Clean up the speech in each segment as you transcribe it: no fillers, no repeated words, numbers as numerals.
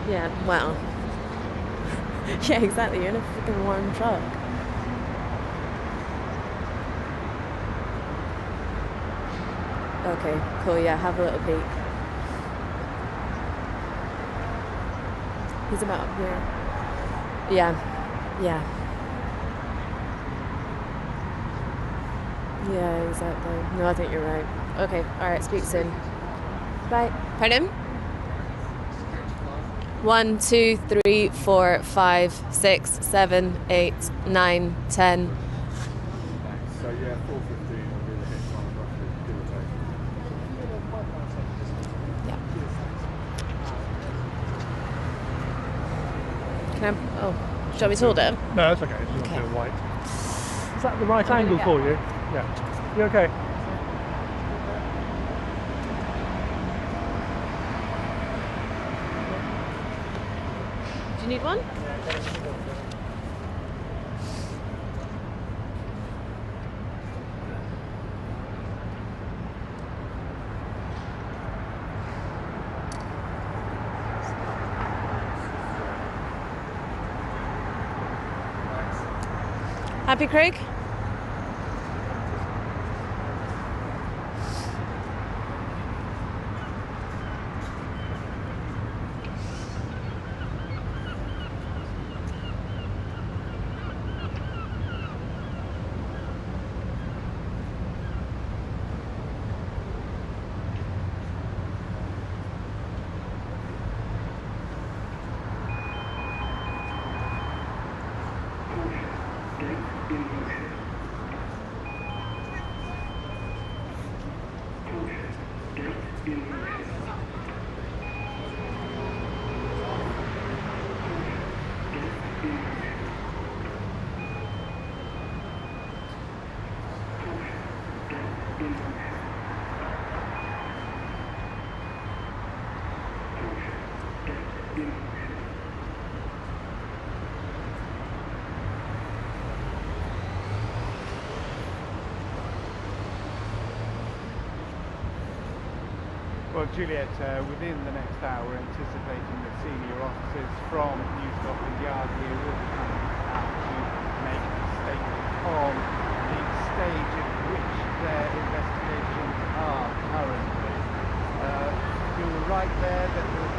Yeah, well. Yeah, exactly. You're in a freaking warm truck. Okay, cool. Yeah, have a little peek. He's about up here. Yeah, yeah, yeah, exactly. No, I think you're right. Okay, all right. Speak soon. Bye. Pardon? 1, 2, 3, 4, 5, 6, 7, 8, 9, 10. Thanks. So yeah, 4:15 will be the hit time roughly, give or take. Yeah. Can I? Oh, shall we hold it? No, that's okay. It's Okay. not too white. Is that the right angle for you? Yeah. You okay? Do you need one? Happy, Craig? Well, Juliet, within the next hour, anticipating that senior officers from New Scotland Yard here will be coming out to make a statement on the stage at which their investigations are currently. You were right there that we're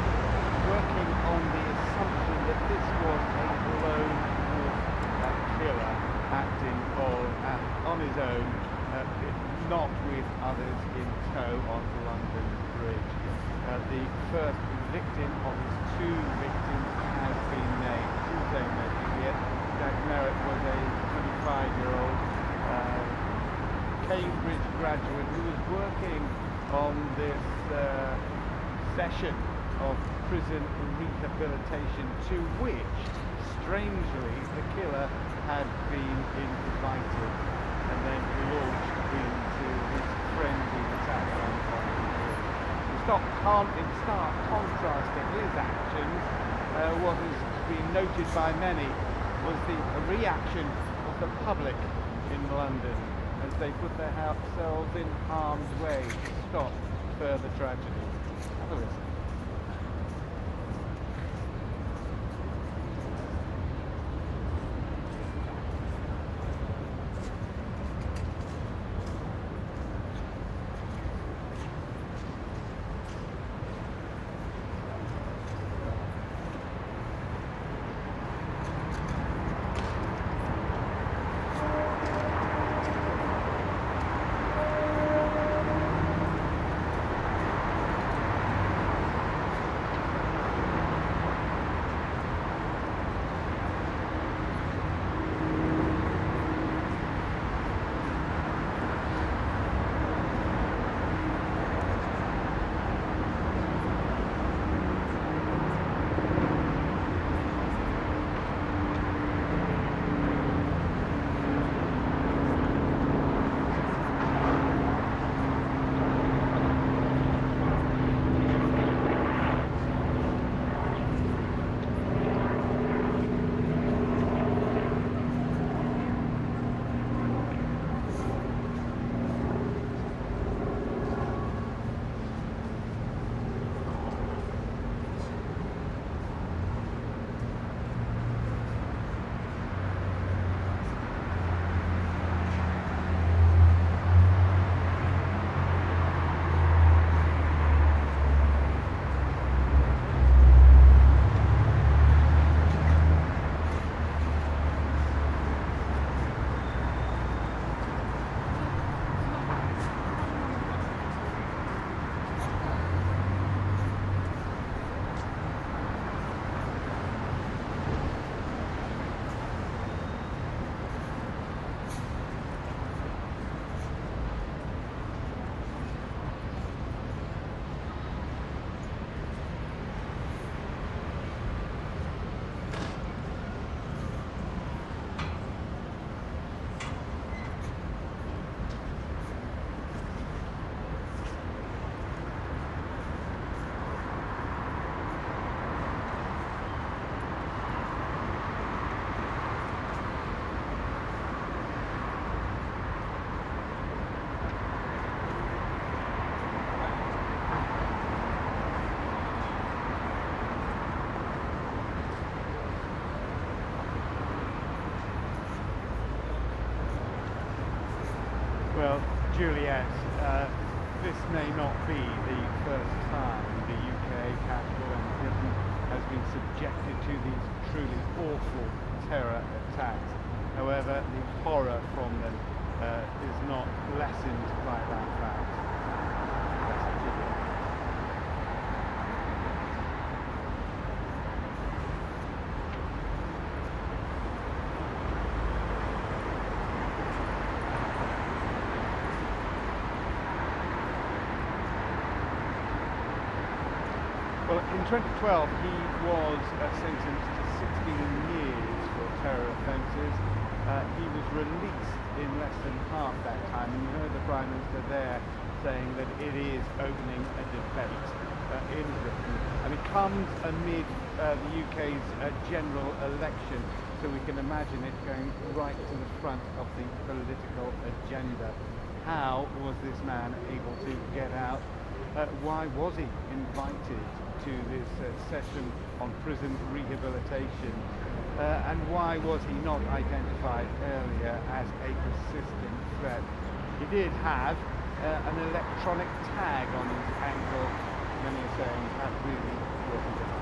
working on the assumption that this was a lone wolf killer acting on his own, not with others in tow on London Bridge. The first victim of his two victims has been named. His name is Juliet. Jack Merritt was a 25-year-old Cambridge graduate who was working on this session of prison rehabilitation to which, strangely, the killer had been invited and then launched into his frenzied attack on in stark contrast to his actions, what has been noted by many was the reaction of the public in London as they put themselves in harm's way to stop further tragedy. Have a listen. Juliet, this may not be the first time the UK capital and Britain has been subjected to these truly awful terror attacks. However, the horror from them is not lessened by that fact. That's Juliet. Well, in 2012 he was sentenced to 16 years for terror offences. He was released in less than half that time, and you heard the Prime Minister there saying that it is opening a debate in Britain, and it comes amid the UK's general election, so we can imagine it going right to the front of the political agenda. How was this man able to get out? Why was he invited to this session on prison rehabilitation? And why was he not identified earlier as a persistent threat? He did have an electronic tag on his ankle. Many are saying that really wasn't enough.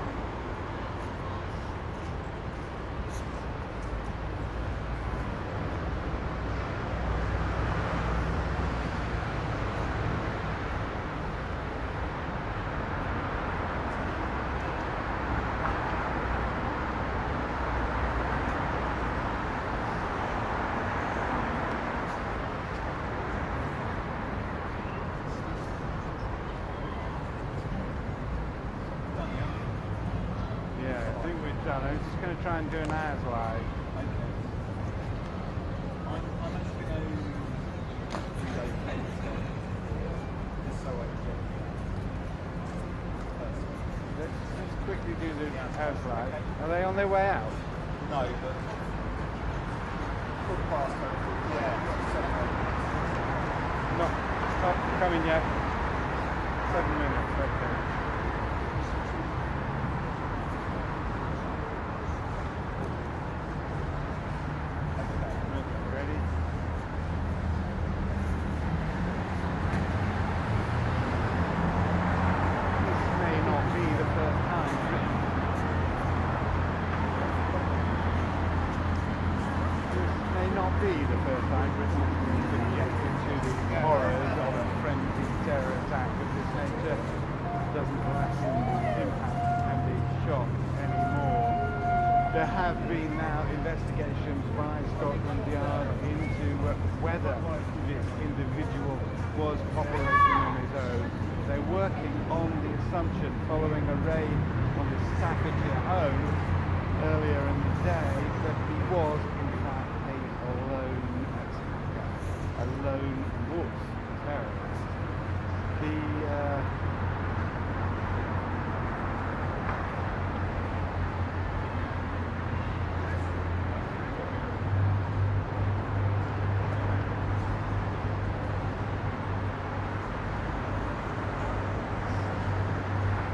I'm just going to try and do an as live. Okay. I'm actually going to relocate just so I can get Let's quickly do the as live. Okay. Are they on their way out? No, but full past yeah. Not coming yet. 7 minutes, okay. Be the first time Britain has been subjected to the horrors of a frenzied terror attack of this nature. Doesn't lessen the impact and the shock anymore. There have been now investigations by Scotland Yard into whether this individual was operating on his own. They're working on the assumption, following a raid on the Staffordshire home earlier in the day, that he was a lone wolf terrorist.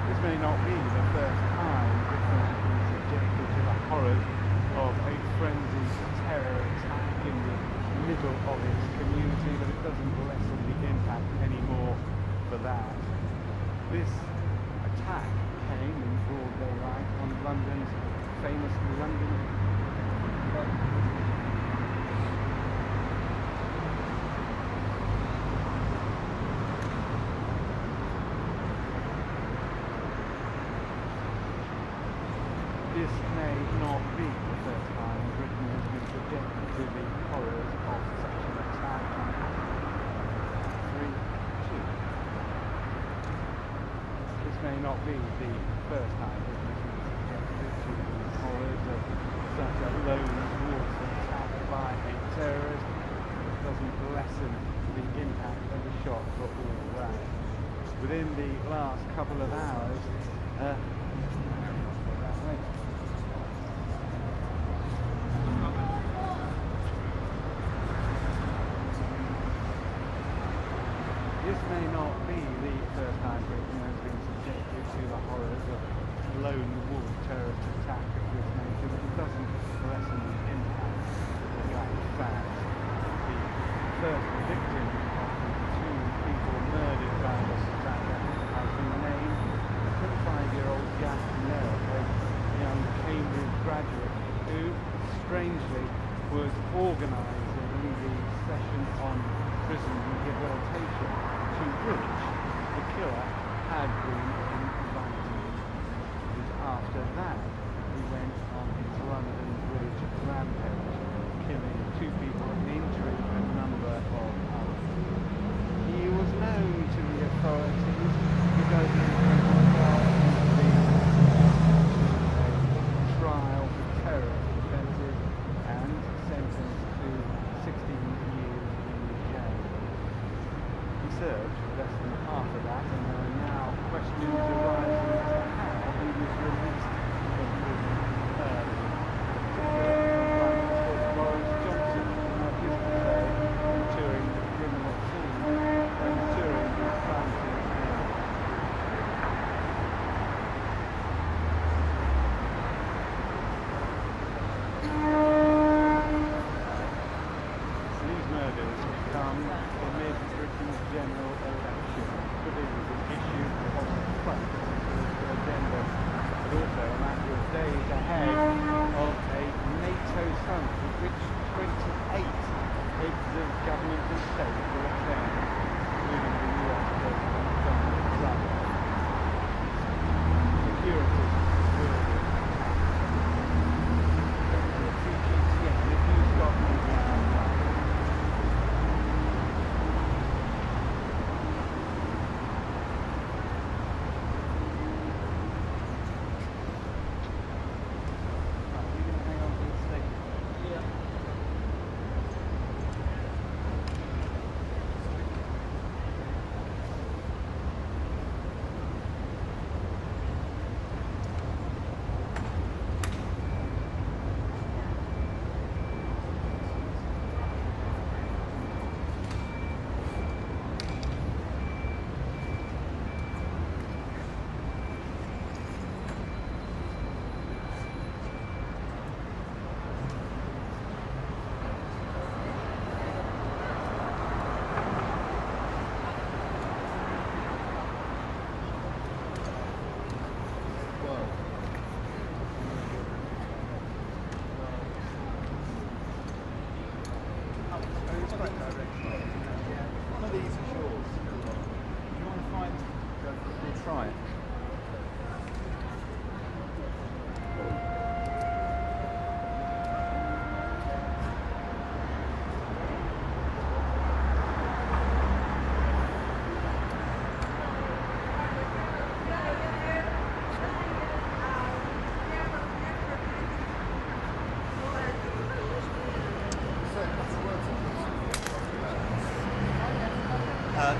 This may not be the first time Britain has been subjected to the horrors of a frenzied terror attack in the middle of its community, but it doesn't lessen the impact anymore for that. This attack came in broad daylight on London's famous London. This may not be the first time Britain has been subjected to the horrors of such an attack. 3, 2. This may not be the first time Britain has been subjected to the horrors of such a lone wolf attack by a terrorist. It doesn't lessen the impact and the shock for all that. Within the last couple of hours, this may not be the first time Britain has been subjected to the horrors of lone wolf terrorist attack of this nature, but it doesn't lessen the impact of that fact. The first victim of the strangely was organising the session on prison rehabilitation to which the killer had been invited. And after that, he went on his London Bridge rampage, killing 2 people and injuring a number of others. He was known to the authorities because he was a trial for terrorist offences and sentenced to 16 years in jail. He served less than half of that, and there are now questions arising as to how he was released from prison early. Prime Minister Boris Johnson had his say in touring the criminal scene and touring the planting area. These murders come amid Britain's general election, but it is an issue of front to the agenda, but also a matter of days ahead of a NATO summit at which 28 heads of government and state will attend, including the US President Donald Trump. Security will be. TGTN, if you stop moving outside.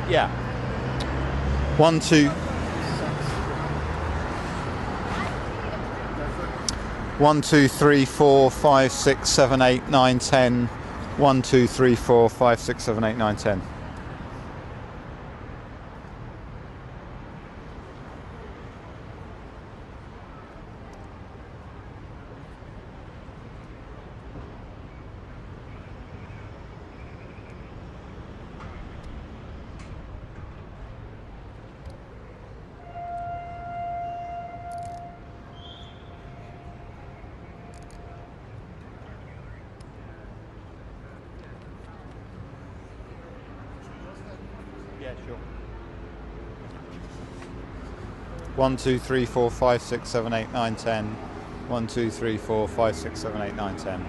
Yeah. 1, 2. 1, 2, 3, 4, 5, 6, 7, 8, 9, 10. 1, 2, 3, 4, 5, 6, 7, 8, 9, 10. Yeah, sure. 1, 2, 3, 4, 5, 6, 7, 8, 9, 10. 1, 2, 3, 4, 5, 6, 7, 8, 9, 10.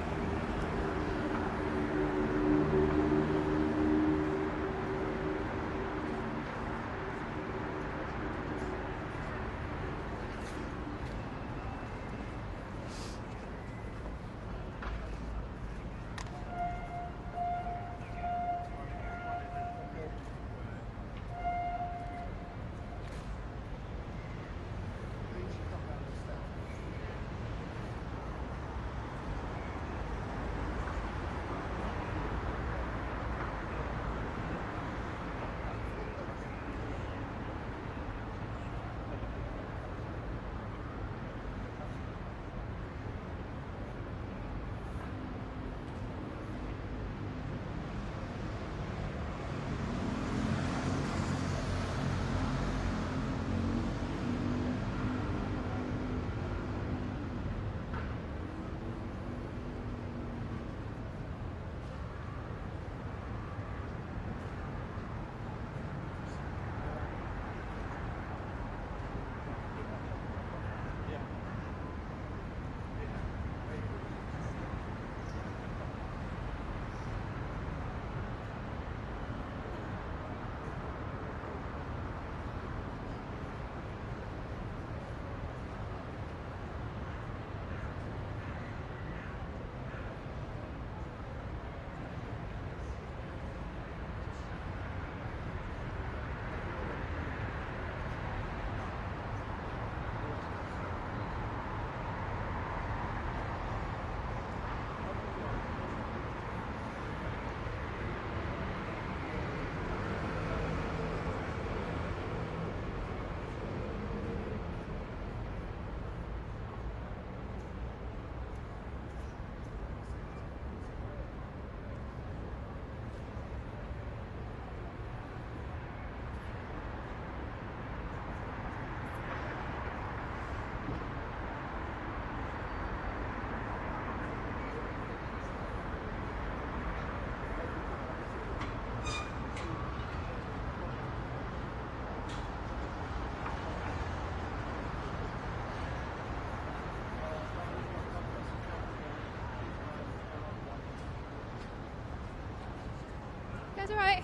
all right?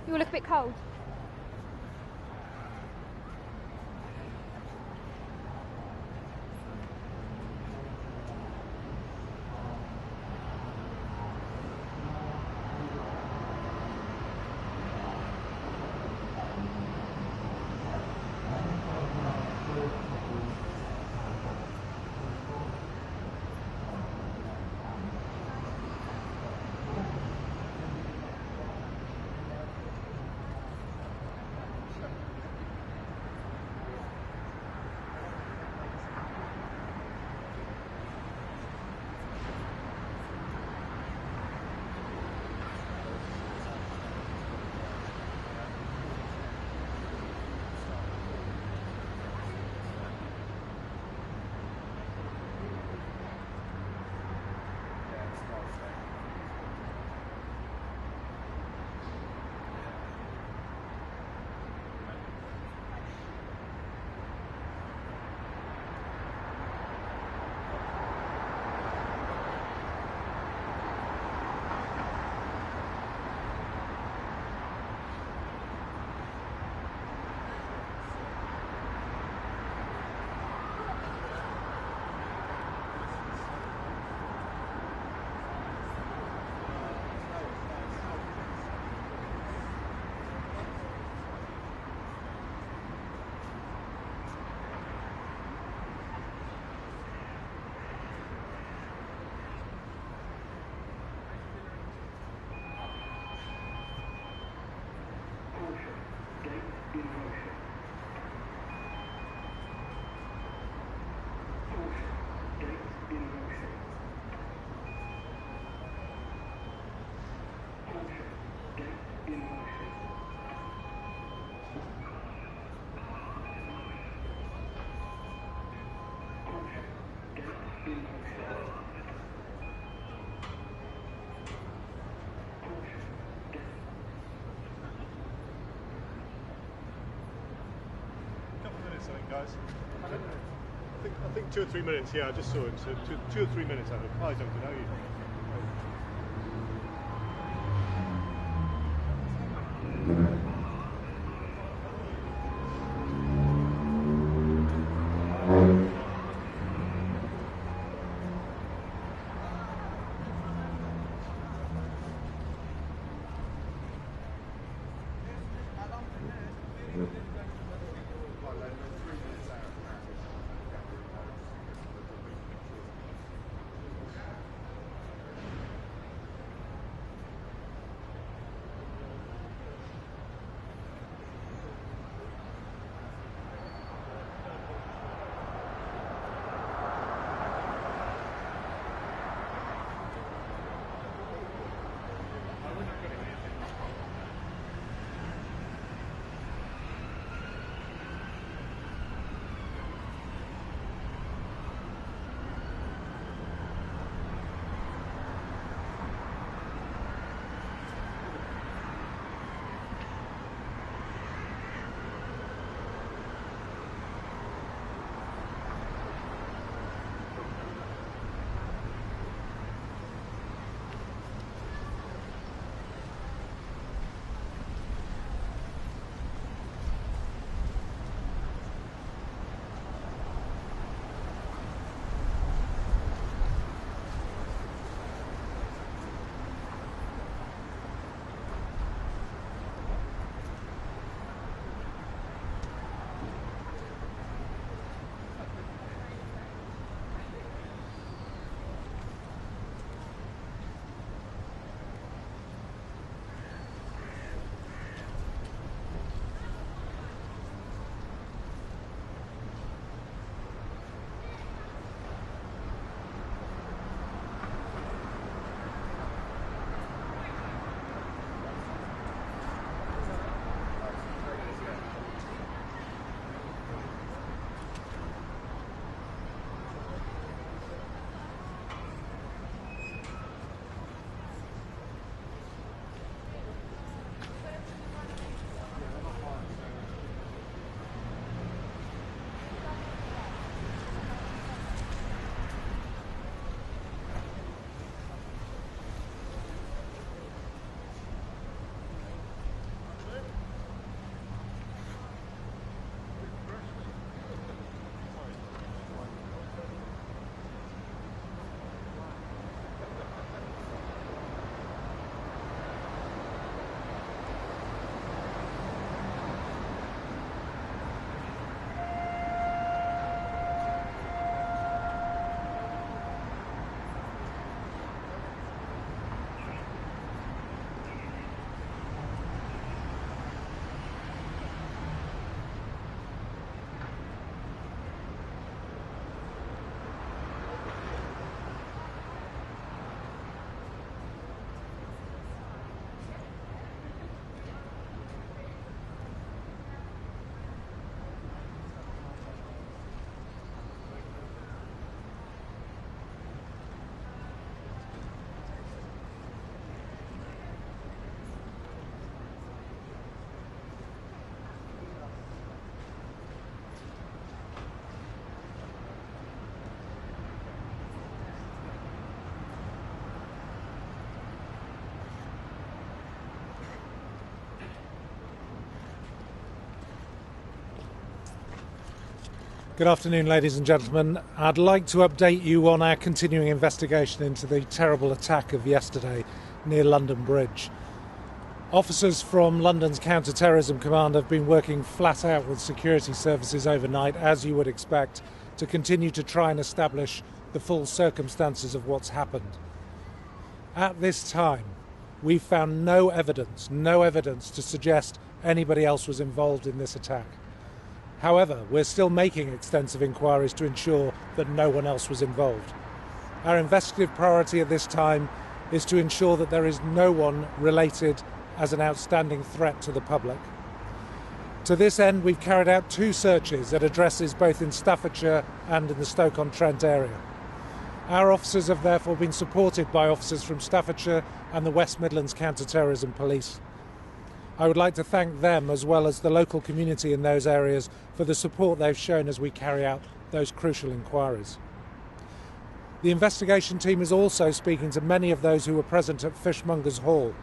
You all look a bit cold. Guys, I think 2 or 3 minutes. Yeah, I just saw it. So 2 or 3 minutes. I think. Hi, Duncan. How are you? Good afternoon, ladies and gentlemen. I'd like to update you on our continuing investigation into the terrible attack of yesterday near London Bridge. Officers from London's Counter-Terrorism Command have been working flat out with security services overnight, as you would expect, to continue to try and establish the full circumstances of what's happened. At this time, we've found no evidence to suggest anybody else was involved in this attack. However, we're still making extensive inquiries to ensure that no one else was involved. Our investigative priority at this time is to ensure that there is no one related as an outstanding threat to the public. To this end, we've carried out 2 searches at addresses both in Staffordshire and in the Stoke-on-Trent area. Our officers have therefore been supported by officers from Staffordshire and the West Midlands Counter-Terrorism Police. I would like to thank them, as well as the local community in those areas, for the support they've shown as we carry out those crucial inquiries. The investigation team is also speaking to many of those who were present at Fishmongers Hall,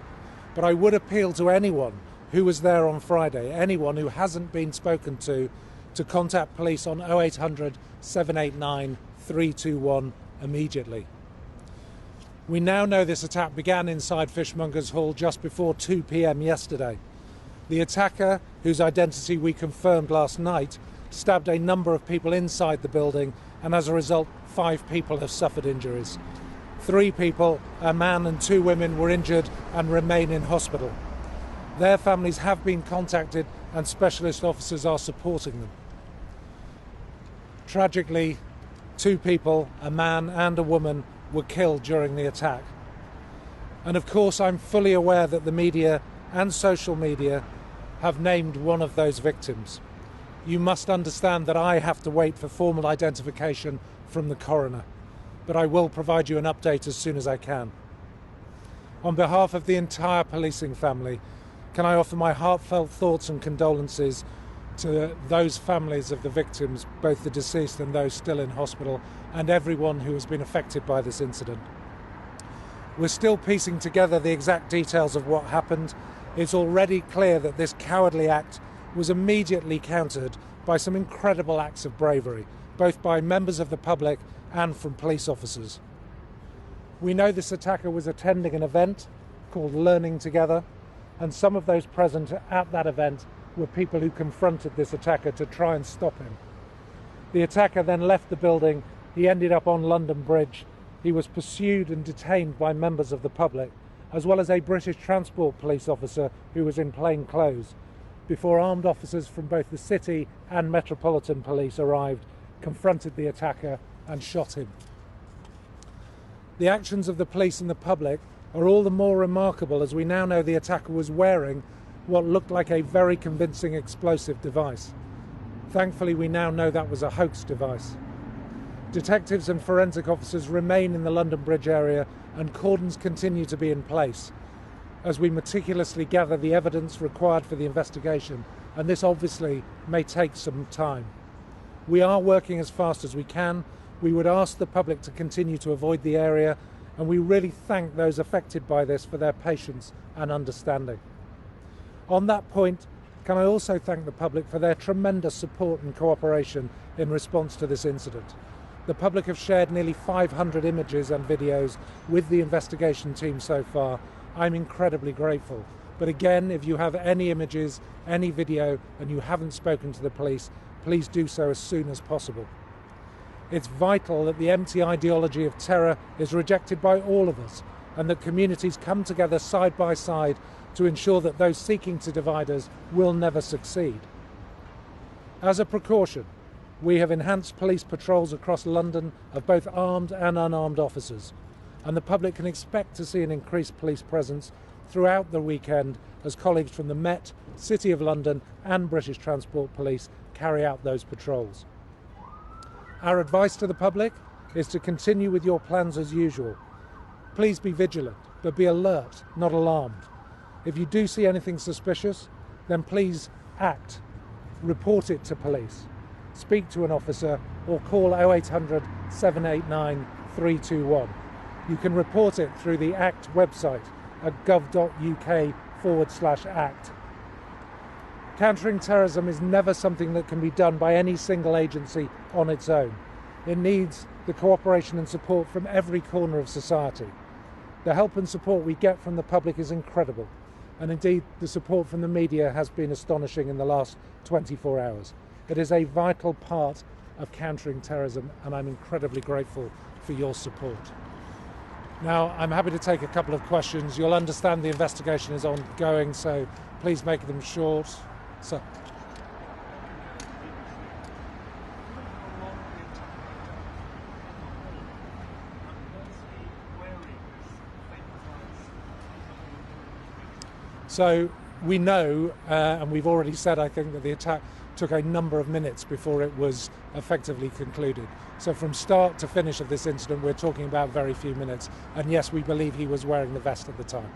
but I would appeal to anyone who was there on Friday, anyone who hasn't been spoken to contact police on 0800 789 321 immediately. We now know this attack began inside Fishmongers Hall just before 2 p.m. yesterday. The attacker, whose identity we confirmed last night, stabbed a number of people inside the building, and as a result 5 people have suffered injuries. 3 people, a man and 2 women, were injured and remain in hospital. Their families have been contacted and specialist officers are supporting them. Tragically, 2 people, a man and a woman, were killed during the attack. And of course, I'm fully aware that the media and social media have named one of those victims. You must understand that I have to wait for formal identification from the coroner, but I will provide you an update as soon as I can. On behalf of the entire policing family, can I offer my heartfelt thoughts and condolences to those families of the victims, both the deceased and those still in hospital, and everyone who has been affected by this incident. We're still piecing together the exact details of what happened. It's already clear that this cowardly act was immediately countered by some incredible acts of bravery, both by members of the public and from police officers. We know this attacker was attending an event called Learning Together, and some of those present at that event were people who confronted this attacker to try and stop him. The attacker then left the building. He ended up on London Bridge. He was pursued and detained by members of the public, as well as a British Transport Police officer who was in plain clothes, before armed officers from both the City and Metropolitan Police arrived, confronted the attacker and shot him. The actions of the police and the public are all the more remarkable as we now know the attacker was wearing what looked like a very convincing explosive device. Thankfully, we now know that was a hoax device. Detectives and forensic officers remain in the London Bridge area, and cordons continue to be in place as we meticulously gather the evidence required for the investigation, and this obviously may take some time. We are working as fast as we can. We would ask the public to continue to avoid the area, and we really thank those affected by this for their patience and understanding. On that point, can I also thank the public for their tremendous support and cooperation in response to this incident. The public have shared nearly 500 images and videos with the investigation team so far. I'm incredibly grateful. But again, if you have any images, any video, and you haven't spoken to the police, please do so as soon as possible. It's vital that the empty ideology of terror is rejected by all of us, and that communities come together side by side to ensure that those seeking to divide us will never succeed. As a precaution, we have enhanced police patrols across London of both armed and unarmed officers, and the public can expect to see an increased police presence throughout the weekend as colleagues from the Met, City of London and British Transport Police carry out those patrols. Our advice to the public is to continue with your plans as usual. Please be vigilant, but be alert, not alarmed. If you do see anything suspicious, then please act. Report it to police. Speak to an officer or call 0800 789 321. You can report it through the ACT website at gov.uk/ACT. Countering terrorism is never something that can be done by any single agency on its own. It needs the cooperation and support from every corner of society. The help and support we get from the public is incredible, and indeed the support from the media has been astonishing in the last 24 hours. It is a vital part of countering terrorism, and I'm incredibly grateful for your support. Now, I'm happy to take a couple of questions. You'll understand the investigation is ongoing, so please make them short. So, we know, and we've already said, I think, that the attack took a number of minutes before it was effectively concluded. So from start to finish of this incident, we're talking about very few minutes. And yes, we believe he was wearing the vest at the time.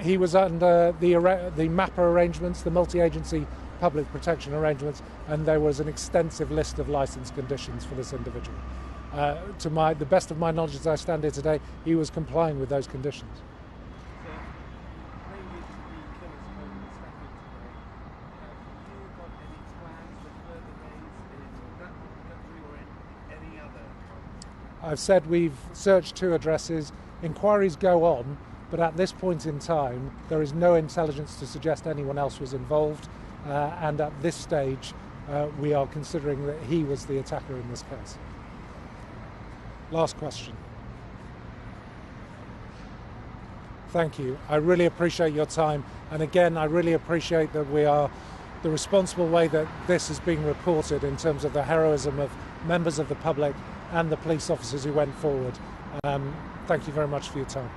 He was under the MAPA arrangements, the multi-agency public protection arrangements, and there was an extensive list of licence conditions for this individual. To the best of my knowledge as I stand here today, he was complying with those conditions. I've said we've searched 2 addresses. Inquiries go on, but at this point in time, there is no intelligence to suggest anyone else was involved. And at this stage, we are considering that he was the attacker in this case. Last question. Thank you. I really appreciate your time. And again, I really appreciate that we are the responsible way that this is being reported in terms of the heroism of members of the public and the police officers who went forward. Thank you very much for your time.